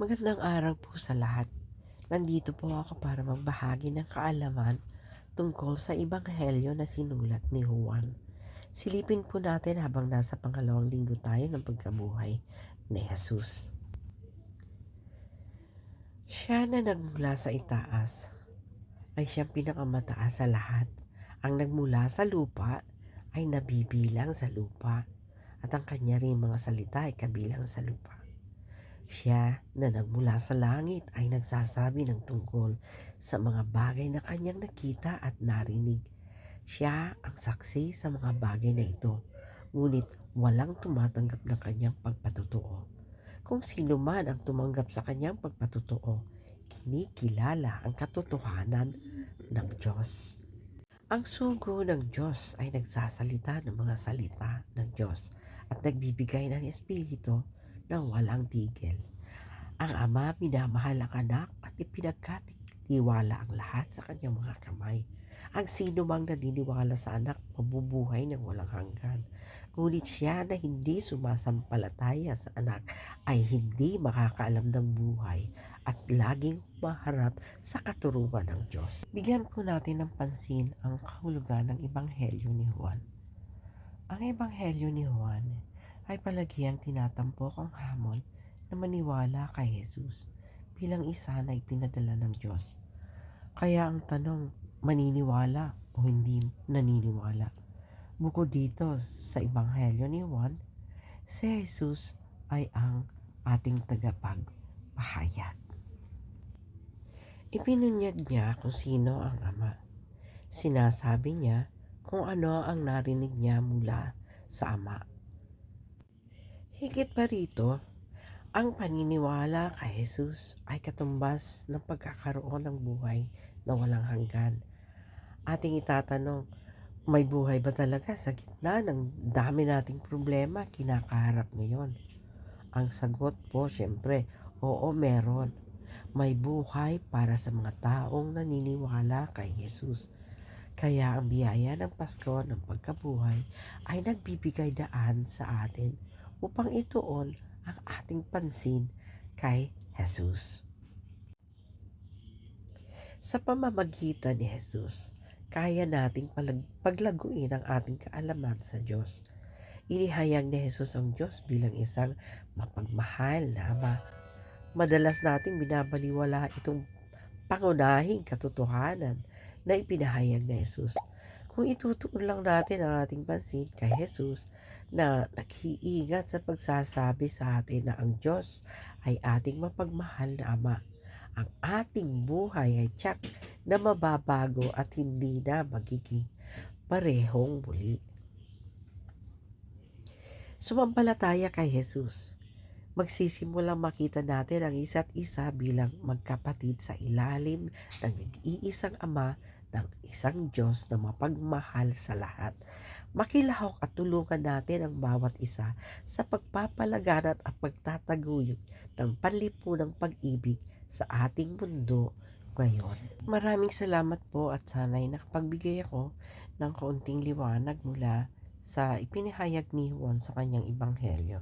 Magandang araw po sa lahat. Nandito po ako para magbahagi ng kaalaman tungkol sa ebanghelyo na sinulat ni Juan. Silipin po natin habang nasa pangalawang linggo tayo ng pagkabuhay ni Jesus. Siya na nagmula sa itaas ay siyang pinakamataas sa lahat. Ang nagmula sa lupa ay nabibilang sa lupa at ang kanya ring mga salita ay kabilang sa lupa. Siya na nagmula sa langit ay nagsasabi ng tungkol sa mga bagay na kanyang nakita at narinig. Siya ang saksi sa mga bagay na ito, ngunit walang tumatanggap ng kanyang pagpatutuo. Kung sino man ang tumanggap sa kanyang pagpatutuo, kinikilala ang katotohanan ng Diyos. Ang sugo ng Diyos ay nagsasalita ng mga salita ng Diyos at nagbibigay ng Espiritu ng walang tigil. Ang Ama minamahal ang anak at ipinagkatiwala ang lahat sa kanyang mga kamay. Ang sino mang naniniwala sa anak mabubuhay ng walang hanggan. Ngunit siya na hindi sumasampalataya sa anak ay hindi makakaalam ng buhay at laging humaharap sa katurungan ng Diyos. Bigyan po natin ng pansin ang kahulugan ng Ebanghelyo ni Juan. Ang Ebanghelyo ni Juan ay palagiang tinatampok ang hamon na maniwala kay Jesus bilang isa na ipinadala ng Diyos. Kaya ang tanong, maniniwala o hindi naniniwala? Bukod dito sa Ebanghelyo ni Juan, si Jesus ay ang ating tagapagpahayag. Ipinunyag niya kung sino ang Ama. Sinasabi niya kung ano ang narinig niya mula sa Ama. Higit pa rito, ang paniniwala kay Jesus ay katumbas ng pagkakaroon ng buhay na walang hanggan. Ating itatanong, may buhay ba talaga sa gitna ng dami nating problema kinakaharap ngayon? Ang sagot po, syempre, oo, meron. May buhay para sa mga taong naniniwala kay Jesus. Kaya ang biyaya ng Pasko ng pagkabuhay ay nagbibigay daan sa atin upang ituon ang ating pansin kay Jesus. Sa pamamagitan ni Jesus, kaya nating paglaguin ang ating kaalaman sa Diyos. Inihayag ni Jesus ang Diyos bilang isang mapagmahal na Ama. Madalas nating binabaliwala itong pangunahing katotohanan na ipinahayag ni Jesus. Kung itutuon lang natin ang ating pansin kay Jesus na nag-iingat sa pagsasabi sa atin na ang Diyos ay ating mapagmahal na Ama, ang ating buhay ay tiyak na mababago at hindi na magiging parehong muli. Sumampalataya kay Jesus. Magsisimulang makita natin ang isa't isa bilang magkapatid sa ilalim ng nag-iisang Ama ng isang Diyos na mapagmahal sa lahat. Makilahok at tulungan natin ang bawat isa sa pagpapalaganap at pagtataguyod ng panlipunang pag-ibig sa ating mundo ngayon. Maraming salamat po at sana'y nakapagbigay ako ng kaunting liwanag mula sa ipinahayag ni Juan sa kanyang ebanghelyo.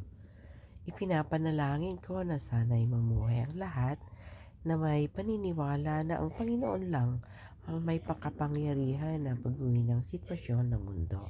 Ipinapanalangin ko na sana'y mamuhay ang lahat na may paniniwala na ang Panginoon lang ang may pakapangyarihan na baguhin ang sitwasyon ng mundo.